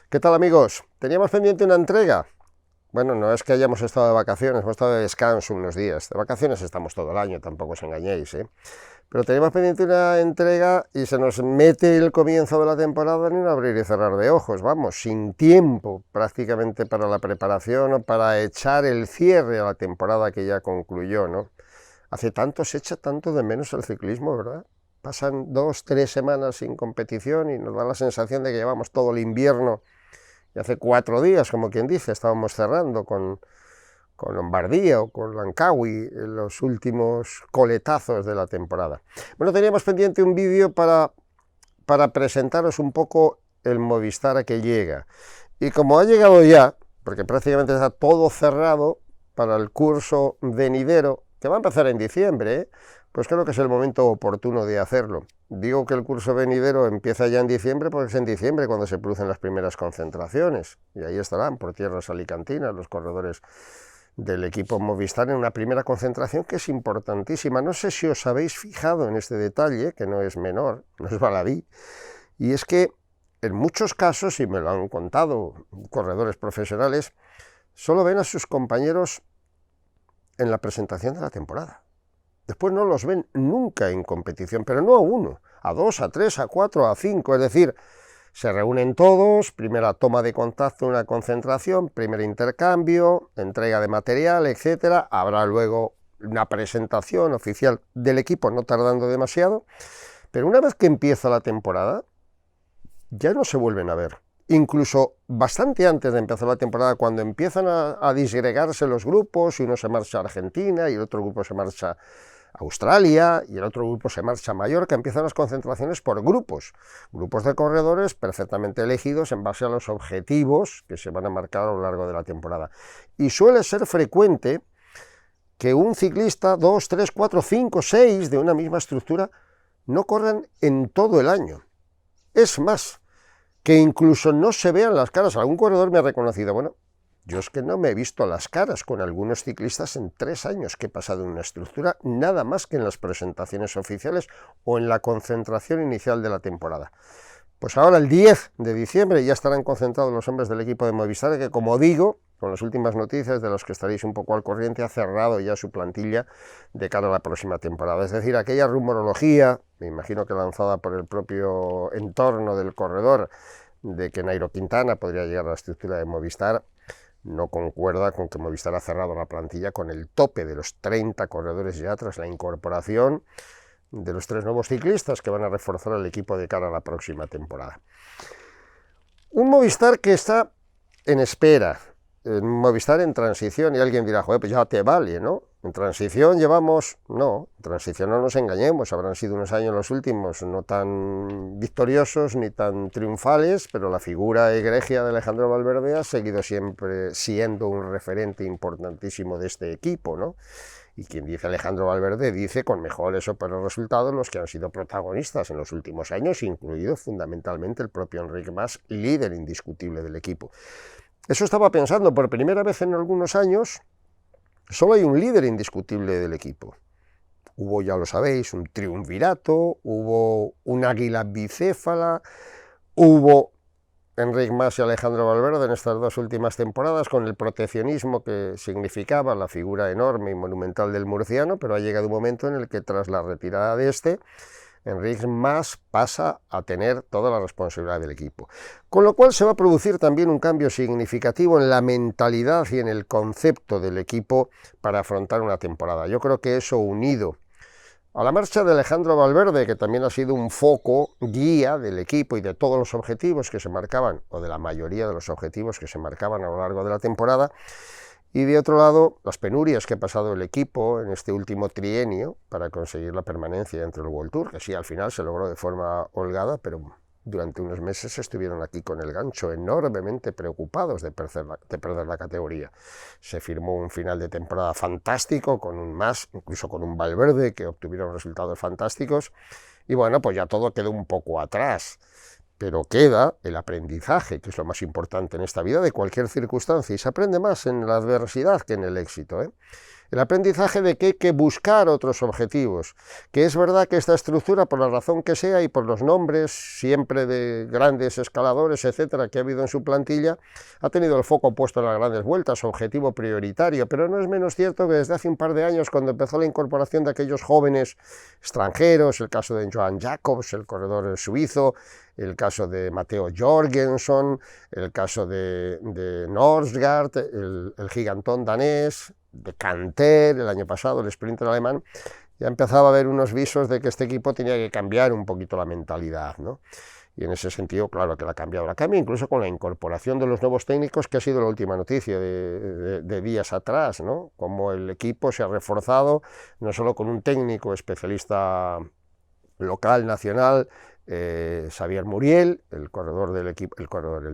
¿Qué tal, amigos? Teníamos pendiente una entrega. Bueno, no es que hayamos estado de vacaciones, hemos estado de descanso unos días. De vacaciones estamos todo el año, tampoco os engañéis, ¿eh? Pero teníamos pendiente una entrega y se nos mete el comienzo de la temporada en un abrir y cerrar de ojos, vamos, sin tiempo prácticamente para la preparación o para echar el cierre a la temporada que ya concluyó, ¿no? Hace tanto, se echa tanto de menos el ciclismo, ¿verdad? Pasan 2, 3 semanas sin competición y nos da la sensación de que llevamos todo el invierno. Y hace 4 días, como quien dice, estábamos cerrando con Lombardía o con Langkawi los últimos coletazos de la temporada. Bueno, teníamos pendiente un vídeo para presentaros un poco el Movistar que llega. Y como ha llegado ya, porque prácticamente está todo cerrado para el curso venidero, que va a empezar en diciembre, pues creo que es el momento oportuno de hacerlo. Digo que el curso venidero empieza ya en diciembre porque es en diciembre cuando se producen las primeras concentraciones, y ahí estarán por tierras alicantinas los corredores del equipo Movistar en una primera concentración que es importantísima. No sé si os habéis fijado en este detalle, que no es menor, no es baladí, y es que en muchos casos, y me lo han contado corredores profesionales, solo ven a sus compañeros en la presentación de la temporada. Después no los ven nunca en competición, pero no a uno, a dos, a tres, a cuatro, a cinco, es decir, se reúnen todos, primera toma de contacto, una concentración, primer intercambio, entrega de material, etcétera. Habrá luego una presentación oficial del equipo, no tardando demasiado, pero una vez que empieza la temporada, ya no se vuelven a ver. Incluso bastante antes de empezar la temporada, cuando empiezan a disgregarse los grupos, y uno se marcha a Argentina y el otro grupo se marcha a Australia y el otro grupo se marcha a Mallorca, empiezan las concentraciones por grupos de corredores perfectamente elegidos en base a los objetivos que se van a marcar a lo largo de la temporada. Y suele ser frecuente que un ciclista, 2, 3, 4, 5, 6 de una misma estructura no corran en todo el año. Es más, que incluso no se vean las caras. Algún corredor me ha reconocido, bueno, yo es que no me he visto las caras con algunos ciclistas en 3 años que he pasado en una estructura, nada más que en las presentaciones oficiales o en la concentración inicial de la temporada. Pues ahora el 10 de diciembre ya estarán concentrados los hombres del equipo de Movistar, que como digo, con las últimas noticias de los que estaréis un poco al corriente, ha cerrado ya su plantilla de cara a la próxima temporada. Es decir, aquella rumorología, me imagino que lanzada por el propio entorno del corredor, de que Nairo Quintana podría llegar a la estructura de Movistar, no concuerda con que Movistar ha cerrado la plantilla con el tope de los 30 corredores ya tras la incorporación de los 3 nuevos ciclistas que van a reforzar el equipo de cara a la próxima temporada. Un Movistar que está en espera, un Movistar en transición, y alguien dirá, joder, pues ya te vale, ¿no? En transición llevamos, no, en transición no nos engañemos, habrán sido unos años los últimos no tan victoriosos ni tan triunfales, pero la figura egregia de Alejandro Valverde ha seguido siempre siendo un referente importantísimo de este equipo, ¿no? Y quien dice Alejandro Valverde dice con mejores o peores resultados los que han sido protagonistas en los últimos años, incluido fundamentalmente el propio Enric Mas, líder indiscutible del equipo. Eso estaba pensando, por primera vez en algunos años, solo hay un líder indiscutible del equipo. Hubo, ya lo sabéis, un triunvirato, hubo un águila bicéfala, hubo Enric Mas y Alejandro Valverde en estas 2 últimas temporadas, con el proteccionismo que significaba la figura enorme y monumental del murciano, pero ha llegado un momento en el que tras la retirada de Enric Mas pasa a tener toda la responsabilidad del equipo. Con lo cual se va a producir también un cambio significativo en la mentalidad y en el concepto del equipo para afrontar una temporada. Yo creo que eso, unido a la marcha de Alejandro Valverde, que también ha sido un foco guía del equipo y de todos los objetivos que se marcaban, o de la mayoría de los objetivos que se marcaban a lo largo de la temporada, y de otro lado, las penurias que ha pasado el equipo en este último trienio para conseguir la permanencia dentro del World Tour, que sí, al final se logró de forma holgada, pero durante unos meses estuvieron aquí con el gancho, enormemente preocupados de perder la categoría. Se firmó un final de temporada fantástico, con un Mas, incluso con un Valverde, que obtuvieron resultados fantásticos, y bueno, pues ya todo quedó un poco atrás. Pero queda el aprendizaje, que es lo más importante en esta vida de cualquier circunstancia, y se aprende más en la adversidad que en el éxito, ¿eh? El aprendizaje de que hay que buscar otros objetivos, que es verdad que esta estructura, por la razón que sea y por los nombres siempre de grandes escaladores, etcétera, que ha habido en su plantilla, ha tenido el foco puesto en las grandes vueltas, objetivo prioritario, pero no es menos cierto que desde hace un par de años, cuando empezó la incorporación de aquellos jóvenes extranjeros, el caso de Johan Jacobs, el corredor suizo, el caso de Matteo Jorgensen, el caso de Norsgaard, el gigantón danés, de Canter, el año pasado, el sprinter alemán, ya empezaba a haber unos visos de que este equipo tenía que cambiar un poquito la mentalidad, ¿no? Y en ese sentido, claro que la ha cambiado. La cambia incluso con la incorporación de los nuevos técnicos, que ha sido la última noticia de días atrás, ¿no? Como el equipo se ha reforzado, no solo con un técnico especialista local, nacional, Xavier Muriel, el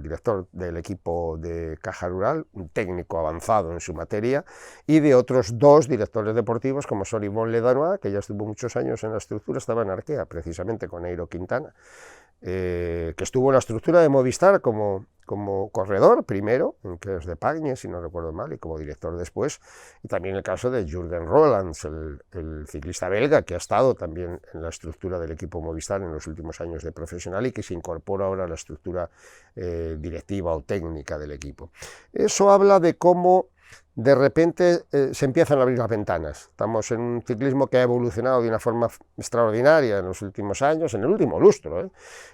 director del equipo de Caja Rural, un técnico avanzado en su materia, y de otros dos directores deportivos, como son Yvon Ledanois, que ya estuvo muchos años en la estructura, estaba en Arkea, precisamente con Eiro Quintana, que estuvo en la estructura de Movistar como corredor primero, en que es de Pagne, si no recuerdo mal, y como director después, y también el caso de Jürgen Roelands, el ciclista belga, que ha estado también en la estructura del equipo Movistar en los últimos años de profesional y que se incorpora ahora a la estructura directiva o técnica del equipo. Eso habla de cómo de repente se empiezan a abrir las ventanas. Estamos en un ciclismo que ha evolucionado de una forma extraordinaria en los últimos años, en el último lustro,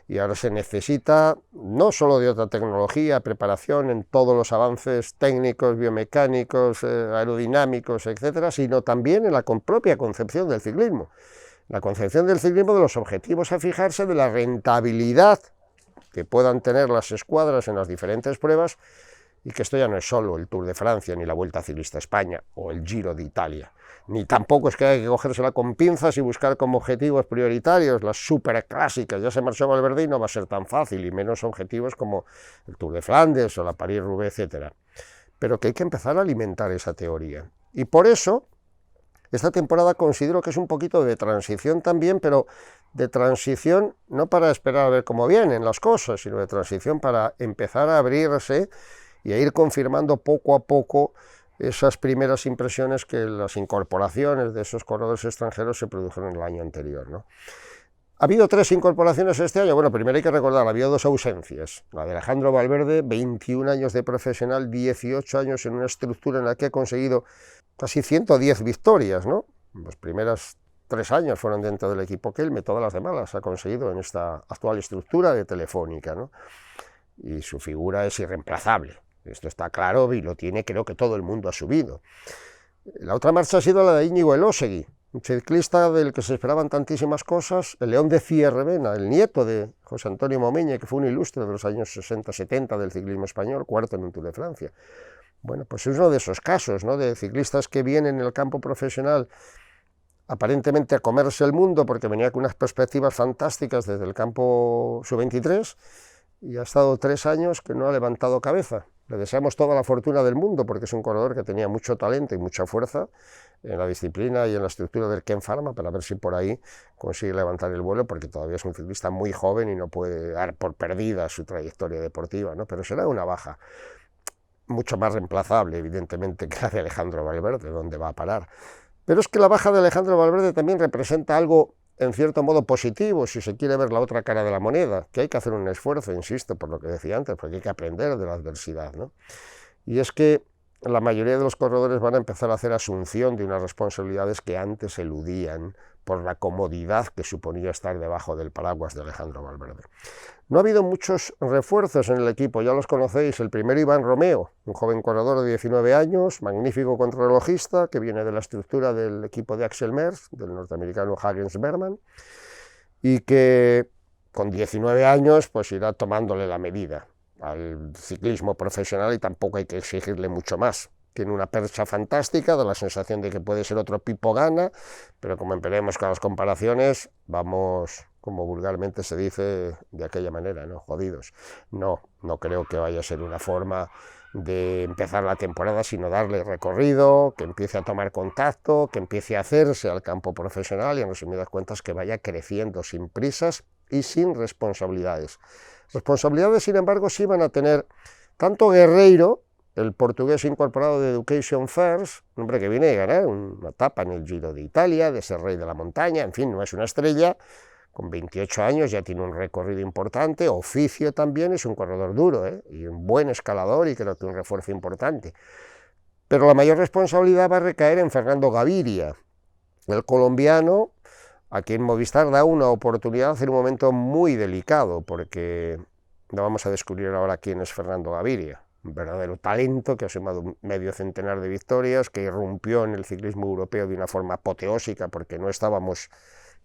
y ahora se necesita no solo de otra tecnología, preparación en todos los avances técnicos, biomecánicos, aerodinámicos, etcétera, sino también en la propia concepción del ciclismo. La concepción del ciclismo, de los objetivos a fijarse, de la rentabilidad que puedan tener las escuadras en las diferentes pruebas, y que esto ya no es solo el Tour de Francia, ni la Vuelta Ciclista a España, o el Giro de Italia, ni tampoco es que hay que cogérsela con pinzas y buscar como objetivos prioritarios las superclásicas. Ya se marchó Valverde y no va a ser tan fácil, y menos objetivos como el Tour de Flandes o la París-Roubaix, etc. Pero que hay que empezar a alimentar esa teoría. Y por eso, esta temporada considero que es un poquito de transición también, pero de transición no para esperar a ver cómo vienen las cosas, sino de transición para empezar a abrirse y a ir confirmando poco a poco esas primeras impresiones que las incorporaciones de esos corredores extranjeros se produjeron el año anterior, ¿no? Ha habido 3 incorporaciones este año. Bueno, primero hay que recordar, ha habido 2 ausencias. La de Alejandro Valverde, 21 años de profesional, 18 años en una estructura en la que ha conseguido casi 110 victorias, ¿no? Los primeros 3 años fueron dentro del equipo Kelme, todas las demás las ha conseguido en esta actual estructura de Telefónica, ¿no? Y su figura es irreemplazable. Esto está claro y lo tiene, creo que todo el mundo ha subido. La otra marcha ha sido la de Íñigo Elósegui, un ciclista del que se esperaban tantísimas cosas, el León de Cierrevena, el nieto de José Antonio Momeña, que fue un ilustre de los años 60-70 del ciclismo español, cuarto en un Tour de Francia. Bueno, pues es uno de esos casos, ¿no?, de ciclistas que vienen en el campo profesional aparentemente a comerse el mundo, porque venía con unas perspectivas fantásticas desde el campo sub-23, y ha estado 3 años que no ha levantado cabeza. Le deseamos toda la fortuna del mundo, porque es un corredor que tenía mucho talento y mucha fuerza en la disciplina y en la estructura del Ken Pharma, para ver si por ahí consigue levantar el vuelo, porque todavía es un ciclista muy joven y no puede dar por perdida su trayectoria deportiva, ¿no? Pero será una baja mucho más reemplazable, evidentemente, que la de Alejandro Valverde, ¿dónde va a parar? Pero es que la baja de Alejandro Valverde también representa algo en cierto modo positivo, si se quiere ver la otra cara de la moneda, que hay que hacer un esfuerzo, insisto, por lo que decía antes, porque hay que aprender de la adversidad, ¿no? Y es que la mayoría de los corredores van a empezar a hacer asunción de unas responsabilidades que antes eludían por la comodidad que suponía estar debajo del paraguas de Alejandro Valverde. No ha habido muchos refuerzos en el equipo, ya los conocéis. El primero, Iván Romeo, un joven corredor de 19 años, magnífico contrarrelojista, que viene de la estructura del equipo de Axel Merckx, del norteamericano Hagens Berman, y que con 19 años pues irá tomándole la medida al ciclismo profesional, y tampoco hay que exigirle mucho más. Tiene una percha fantástica, da la sensación de que puede ser otro Pipo Gana, pero como empecemos con las comparaciones, vamos, como vulgarmente se dice, de aquella manera, ¿no?, jodidos. No creo que vaya a ser una forma de empezar la temporada, sino darle recorrido, que empiece a tomar contacto, que empiece a hacerse al campo profesional y, en resumidas cuentas, que vaya creciendo sin prisas y sin responsabilidades. Responsabilidades, sin embargo, sí van a tener tanto Guerreiro, el portugués incorporado de Education First, un hombre que viene a ganar una etapa en el Giro de Italia, de ser rey de la montaña, en fin, no es una estrella, con 28 años ya tiene un recorrido importante, oficio también, es un corredor duro, y un buen escalador y creo que un refuerzo importante. Pero la mayor responsabilidad va a recaer en Fernando Gaviria, el colombiano, a quien Movistar da una oportunidad en un momento muy delicado, porque no vamos a descubrir ahora quién es Fernando Gaviria, un verdadero talento que ha sumado medio centenar de victorias, que irrumpió en el ciclismo europeo de una forma apoteósica, porque no estábamos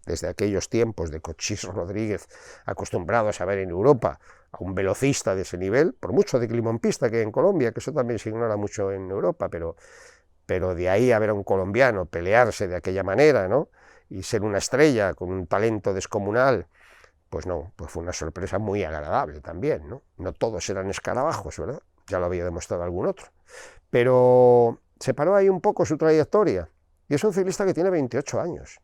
desde aquellos tiempos de Cochís Rodríguez acostumbrados a ver en Europa a un velocista de ese nivel, por mucho ciclismo en pista que hay en Colombia, que eso también se ignora mucho en Europa, pero de ahí a ver a un colombiano pelearse de aquella manera, ¿no?, y ser una estrella con un talento descomunal, pues no, pues fue una sorpresa muy agradable también, ¿no? No todos eran escarabajos, ¿verdad? Ya lo había demostrado algún otro. Pero se paró ahí un poco su trayectoria, y es un ciclista que tiene 28 años.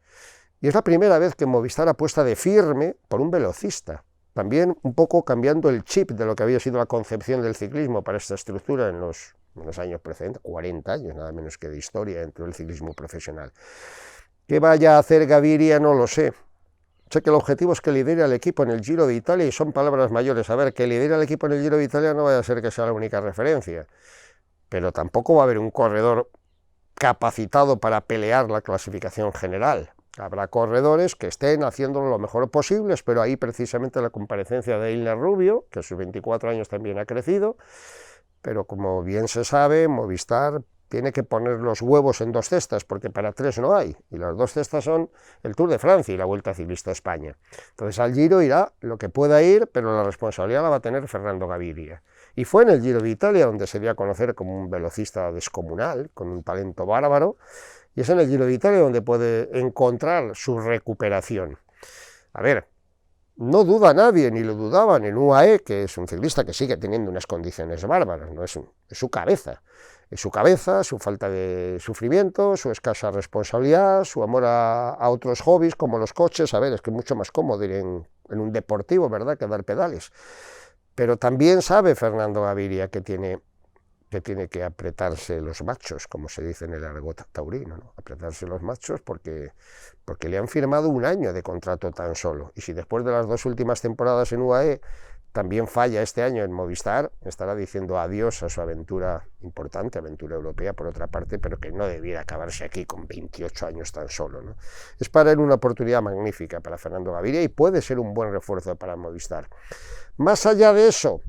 Y es la primera vez que Movistar apuesta de firme por un velocista, también un poco cambiando el chip de lo que había sido la concepción del ciclismo para esta estructura en los años precedentes, 40 años nada menos que de historia dentro del ciclismo profesional. ¿Qué vaya a hacer Gaviria? No lo sé. Sé que el objetivo es que lidere al equipo en el Giro de Italia y son palabras mayores. A ver, que lidere al equipo en el Giro de Italia no vaya a ser que sea la única referencia, pero tampoco va a haber un corredor capacitado para pelear la clasificación general. Habrá corredores que estén haciéndolo lo mejor posible, pero ahí precisamente la comparecencia de Eilner Rubio, que a sus 24 años también ha crecido, pero como bien se sabe, Movistar tiene que poner los huevos en dos cestas, porque para tres no hay, y las dos cestas son el Tour de Francia y la Vuelta Ciclista a España. Entonces al Giro irá lo que pueda ir, pero la responsabilidad la va a tener Fernando Gaviria. Y fue en el Giro de Italia donde se dio a conocer como un velocista descomunal, con un talento bárbaro, y es en el Giro de Italia donde puede encontrar su recuperación. A ver, no duda nadie, ni lo dudaban en UAE, que es un ciclista que sigue teniendo unas condiciones bárbaras, ¿no? Es su cabeza. Es su cabeza, su falta de sufrimiento, su escasa responsabilidad, su amor a otros hobbies como los coches. A ver, es que es mucho más cómodo ir en un deportivo, ¿verdad?, que dar pedales. Pero también sabe Fernando Gaviria que tiene que apretarse los machos, como se dice en el argot taurino, ¿no? Apretarse los machos porque le han firmado un año de contrato tan solo. Y si después de las dos últimas temporadas en UAE también falla este año en Movistar, estará diciendo adiós a su aventura importante, aventura europea por otra parte, pero que no debiera acabarse aquí con 28 años tan solo, ¿no? Es para él una oportunidad magnífica para Fernando Gaviria y puede ser un buen refuerzo para Movistar. Más allá de eso,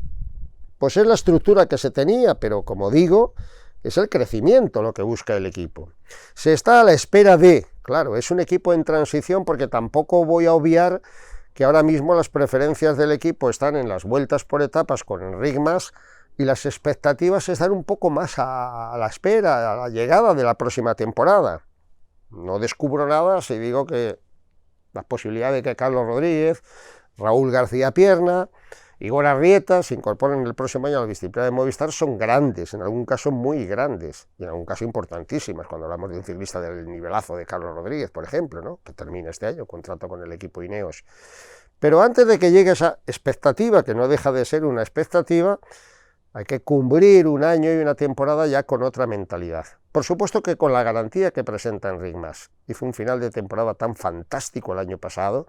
pues es la estructura que se tenía, pero como digo, es el crecimiento lo que busca el equipo. Se está a la espera de, claro, es un equipo en transición porque tampoco voy a obviar que ahora mismo las preferencias del equipo están en las vueltas por etapas con Enric Mas y las expectativas están un poco más a la espera, a la llegada de la próxima temporada. No descubro nada si digo que las posibilidades de que Carlos Rodríguez, Raúl García Pierna, Igor Arrieta se incorporen el próximo año a la disciplina de Movistar son grandes, en algún caso muy grandes, y en algún caso importantísimas, cuando hablamos de un ciclista del nivelazo de Carlos Rodríguez, por ejemplo, ¿no?, que termina este año, contrato con el equipo Ineos. Pero antes de que llegue esa expectativa, que no deja de ser una expectativa, hay que cubrir un año y una temporada ya con otra mentalidad. Por supuesto que con la garantía que presenta Enric Mas. Hizo un final de temporada tan fantástico el año pasado,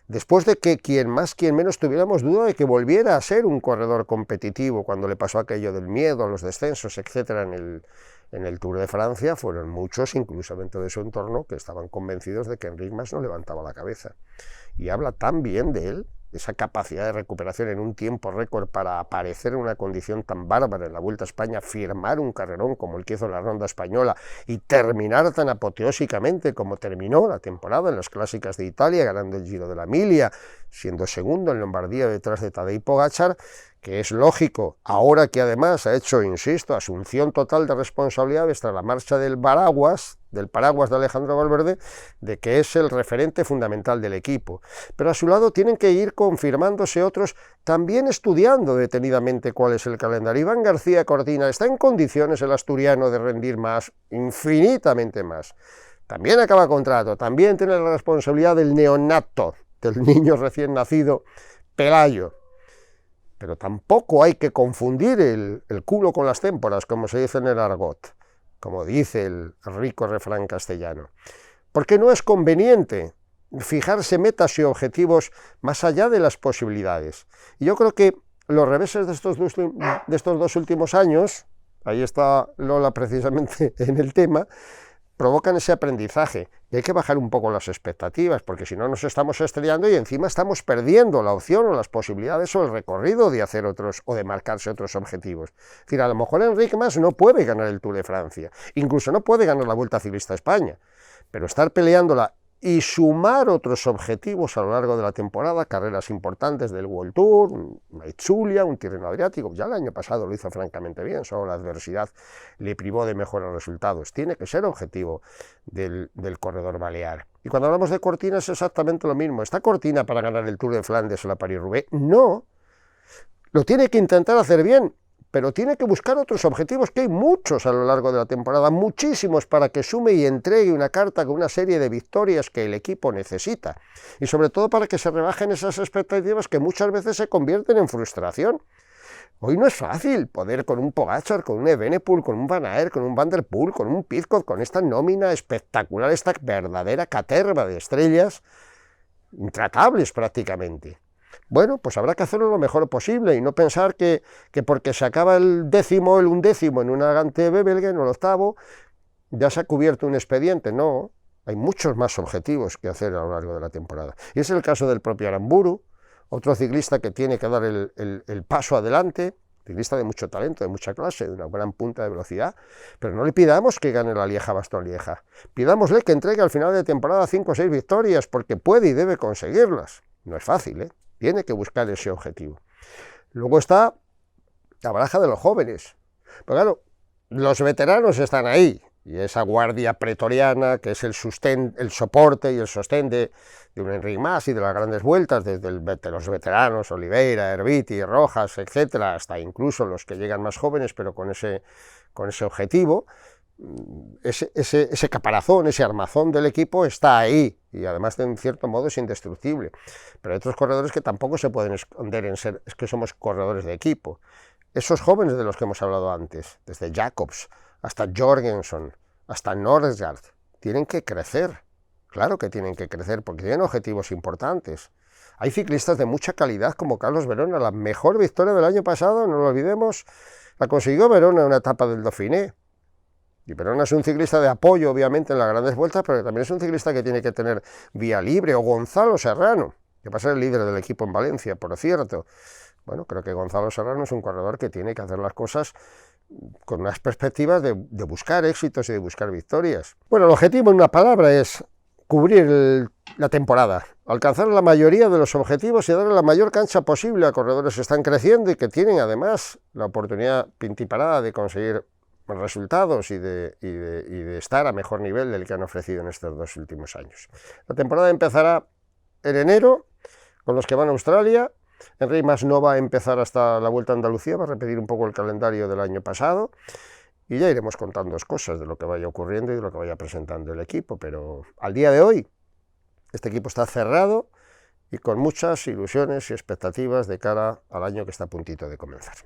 después de que quien más, quien menos tuviéramos duda de que volviera a ser un corredor competitivo cuando le pasó aquello del miedo a los descensos, etcétera, en el Tour de Francia, fueron muchos, incluso dentro de su entorno, que estaban convencidos de que Enric Mas no levantaba la cabeza. Y habla tan bien de él, esa capacidad de recuperación en un tiempo récord para aparecer en una condición tan bárbara en la Vuelta a España, firmar un carrerón como el que hizo en la Ronda Española y terminar tan apoteósicamente como terminó la temporada en las Clásicas de Italia, ganando el Giro de la Emilia, siendo segundo en Lombardía detrás de Tadej Pogačar, que es lógico, ahora que además ha hecho, insisto, asunción total de responsabilidades tras la marcha del paraguas de Alejandro Valverde, de que es el referente fundamental del equipo. Pero a su lado tienen que ir confirmándose otros, también estudiando detenidamente cuál es el calendario. Iván García Cortina, ¿está en condiciones el asturiano de rendir más, infinitamente más? También acaba contrato, también tiene la responsabilidad del neonato, del niño recién nacido, Pelayo. pero tampoco hay que confundir el culo con las témporas, como se dice en el argot, como dice el rico refrán castellano, porque no es conveniente fijarse metas y objetivos más allá de las posibilidades. Y yo creo que los reveses de estos dos últimos años, ahí está Lola precisamente en el tema, provocan ese aprendizaje, y hay que bajar un poco las expectativas, porque si no nos estamos estrellando y encima estamos perdiendo la opción o las posibilidades o el recorrido de hacer otros o de marcarse otros objetivos. Es decir, a lo mejor Enric Mas no puede ganar el Tour de Francia, incluso no puede ganar la Vuelta Ciclista a España, pero estar peleándola y sumar otros objetivos a lo largo de la temporada, carreras importantes del World Tour, una Itzulia, un Tirreno Adriático, ya el año pasado lo hizo francamente bien, solo la adversidad le privó de mejores resultados. Tiene que ser objetivo del corredor balear. Y cuando hablamos de Cortina es exactamente lo mismo. ¿Está Cortina para ganar el Tour de Flandes o la París-Roubaix? No, lo tiene que intentar hacer bien, pero tiene que buscar otros objetivos, que hay muchos a lo largo de la temporada, muchísimos, para que sume y entregue una carta con una serie de victorias que el equipo necesita, y sobre todo para que se rebajen esas expectativas que muchas veces se convierten en frustración. Hoy no es fácil poder con un Pogačar, con un Evenepoel, con un Van Aert, con un Van der Poel, con un Pidcock, con esta nómina espectacular, esta verdadera caterva de estrellas, intratables prácticamente. Bueno, pues habrá que hacerlo lo mejor posible y no pensar que porque se acaba el undécimo en una Gante Belgen o el octavo, ya se ha cubierto un expediente. No, hay muchos más objetivos que hacer a lo largo de la temporada. Y es el caso del propio Aramburu, otro ciclista que tiene que dar el paso adelante, ciclista de mucho talento, de mucha clase, de una gran punta de velocidad, pero no le pidamos que gane la Lieja-Bastogne-Lieja, pidámosle que entregue al final de temporada 5 o 6 victorias, porque puede y debe conseguirlas. No es fácil, ¿eh? Tiene que buscar ese objetivo. Luego está la baraja de los jóvenes. Pero claro, los veteranos están ahí, y esa guardia pretoriana que es el soporte y el sostén de un Enric Mas y de las grandes vueltas, desde los veteranos, Oliveira, Erviti, Rojas, etcétera, hasta incluso los que llegan más jóvenes, pero con ese objetivo. Ese caparazón, ese armazón del equipo está ahí, y además en cierto modo es indestructible, pero hay otros corredores que tampoco se pueden esconder en ser, es que somos corredores de equipo. Esos jóvenes de los que hemos hablado antes, desde Jacobs hasta Jorgenson, hasta Norsgaard, tienen que crecer, claro que tienen que crecer, porque tienen objetivos importantes. Hay ciclistas de mucha calidad como Carlos Verona, la mejor victoria del año pasado, no lo olvidemos, la consiguió Verona en una etapa del Dauphiné. Y Verona es un ciclista de apoyo, obviamente, en las grandes vueltas, pero también es un ciclista que tiene que tener vía libre, o Gonzalo Serrano, que va a ser el líder del equipo en Valencia, por cierto. Bueno, creo que Gonzalo Serrano es un corredor que tiene que hacer las cosas con unas perspectivas de buscar éxitos y de buscar victorias. Bueno, el objetivo, en una palabra, es cubrir la temporada, alcanzar la mayoría de los objetivos y darle la mayor cancha posible a corredores que están creciendo y que tienen, además, la oportunidad pintiparada de conseguir resultados y de estar a mejor nivel del que han ofrecido en estos dos últimos años. La temporada empezará en enero con los que van a Australia. Enric Mas no va a empezar hasta la Vuelta a Andalucía, va a repetir un poco el calendario del año pasado, y ya iremos contando cosas de lo que vaya ocurriendo y de lo que vaya presentando el equipo, pero al día de hoy este equipo está cerrado y con muchas ilusiones y expectativas de cara al año que está a puntito de comenzar.